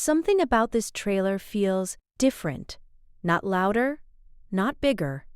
Something about this trailer feels different. Not louder, not bigger,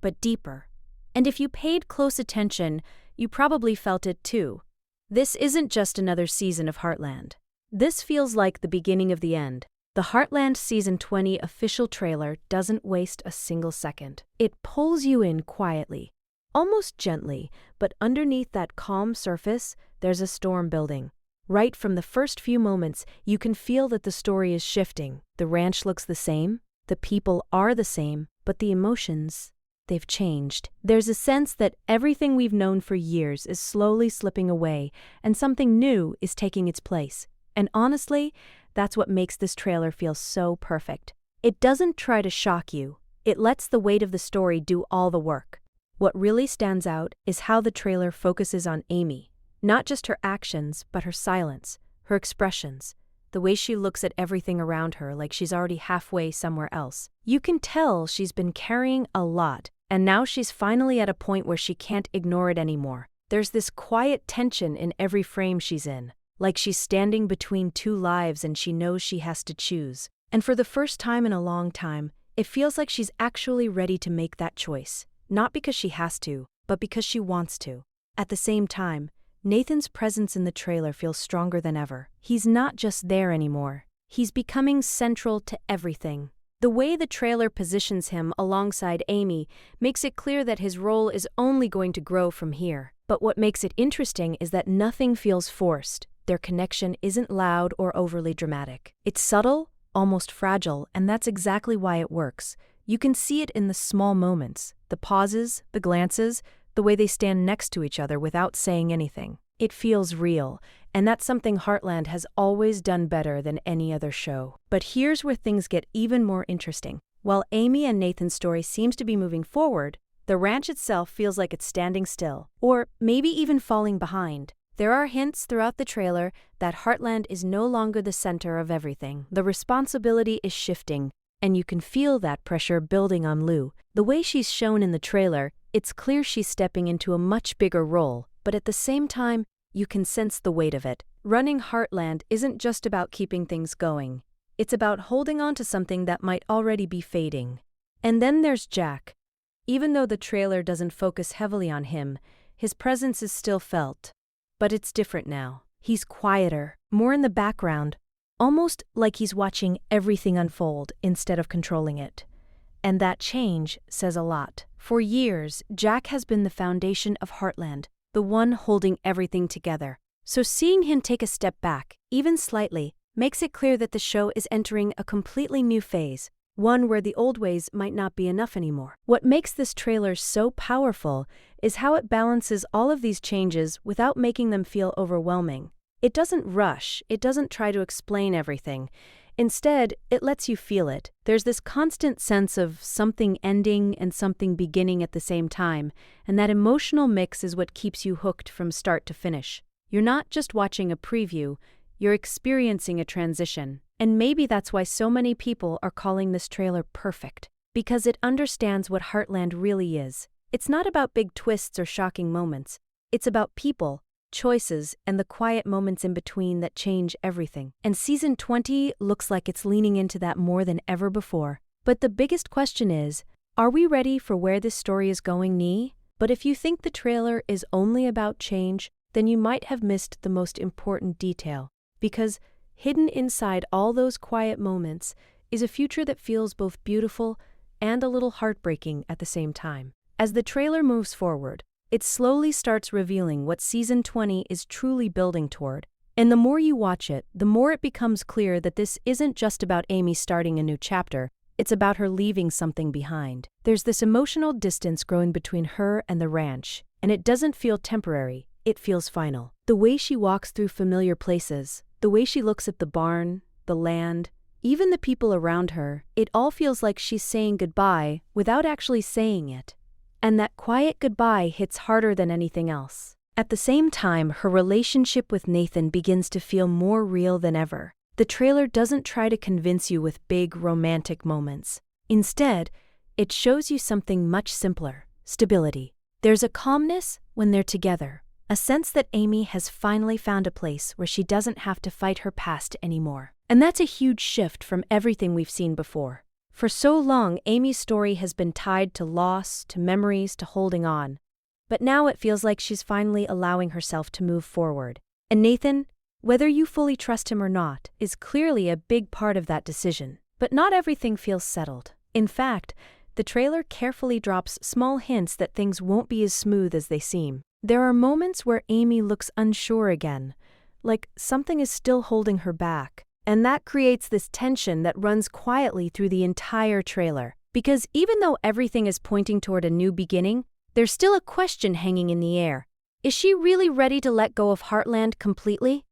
but deeper. And if you paid close attention, you probably felt it too. This isn't just another season of Heartland. This feels like the beginning of the end. The Heartland Season 20 official trailer doesn't waste a single second. It pulls you in quietly, almost gently, but underneath that calm surface, there's a storm building. Right from the first few moments, you can feel that the story is shifting. The ranch looks the same, the people are the same, but the emotions, they've changed. There's a sense that everything we've known for years is slowly slipping away, and something new is taking its place. And honestly, that's what makes this trailer feel so perfect. It doesn't try to shock you. It lets the weight of the story do all the work. What really stands out is how the trailer focuses on Amy. Not just her actions, but her silence, her expressions, the way she looks at everything around her like she's already halfway somewhere else. You can tell she's been carrying a lot, and now she's finally at a point where she can't ignore it anymore. There's this quiet tension in every frame she's in, like she's standing between two lives and she knows she has to choose. And for the first time in a long time, it feels like she's actually ready to make that choice. Not because she has to, but because she wants to. At the same time, Nathan's presence in the trailer feels stronger than ever. He's not just there anymore. He's becoming central to everything. The way the trailer positions him alongside Amy makes it clear that his role is only going to grow from here. But what makes it interesting is that nothing feels forced. Their connection isn't loud or overly dramatic. It's subtle, almost fragile, and that's exactly why it works. You can see it in the small moments, the pauses, the glances, the way they stand next to each other without saying anything. It feels real, and that's something Heartland has always done better than any other show. But here's where things get even more interesting. While Amy and Nathan's story seems to be moving forward, the ranch itself feels like it's standing still, or maybe even falling behind. There are hints throughout the trailer that Heartland is no longer the center of everything. The responsibility is shifting, and you can feel that pressure building on Lou. The way she's shown in the trailer, it's clear she's stepping into a much bigger role, but at the same time, you can sense the weight of it. Running Heartland isn't just about keeping things going. It's about holding on to something that might already be fading. And then there's Jack. Even though the trailer doesn't focus heavily on him, his presence is still felt. But it's different now. He's quieter, more in the background, almost like he's watching everything unfold instead of controlling it. And that change says a lot. For years, Jack has been the foundation of Heartland, the one holding everything together. So seeing him take a step back, even slightly, makes it clear that the show is entering a completely new phase, one where the old ways might not be enough anymore. What makes this trailer so powerful is how it balances all of these changes without making them feel overwhelming. It doesn't rush, it doesn't try to explain everything. Instead, it lets you feel it. There's this constant sense of something ending and something beginning at the same time, and that emotional mix is what keeps you hooked from start to finish. You're not just watching a preview, you're experiencing a transition. And maybe that's why so many people are calling this trailer perfect, because it understands what Heartland really is. It's not about big twists or shocking moments. It's about people, choices, and the quiet moments in between that change everything. And Season 20 looks like it's leaning into that more than ever before. But the biggest question is, are we ready for where this story is going, Nee? But if you think the trailer is only about change, then you might have missed the most important detail. Because hidden inside all those quiet moments is a future that feels both beautiful and a little heartbreaking at the same time. As the trailer moves forward, it slowly starts revealing what Season 20 is truly building toward. And the more you watch it, the more it becomes clear that this isn't just about Amy starting a new chapter, it's about her leaving something behind. There's this emotional distance growing between her and the ranch, and it doesn't feel temporary, it feels final. The way she walks through familiar places, the way she looks at the barn, the land, even the people around her, it all feels like she's saying goodbye without actually saying it. And that quiet goodbye hits harder than anything else. At the same time, her relationship with Nathan begins to feel more real than ever. The trailer doesn't try to convince you with big romantic moments. Instead, it shows you something much simpler: stability. There's a calmness when they're together, a sense that Amy has finally found a place where she doesn't have to fight her past anymore. And that's a huge shift from everything we've seen before. For so long, Amy's story has been tied to loss, to memories, to holding on. But now it feels like she's finally allowing herself to move forward. And Nathan, whether you fully trust him or not, is clearly a big part of that decision. But not everything feels settled. In fact, the trailer carefully drops small hints that things won't be as smooth as they seem. There are moments where Amy looks unsure again, like something is still holding her back. And that creates this tension that runs quietly through the entire trailer. Because even though everything is pointing toward a new beginning, there's still a question hanging in the air. Is she really ready to let go of Heartland completely?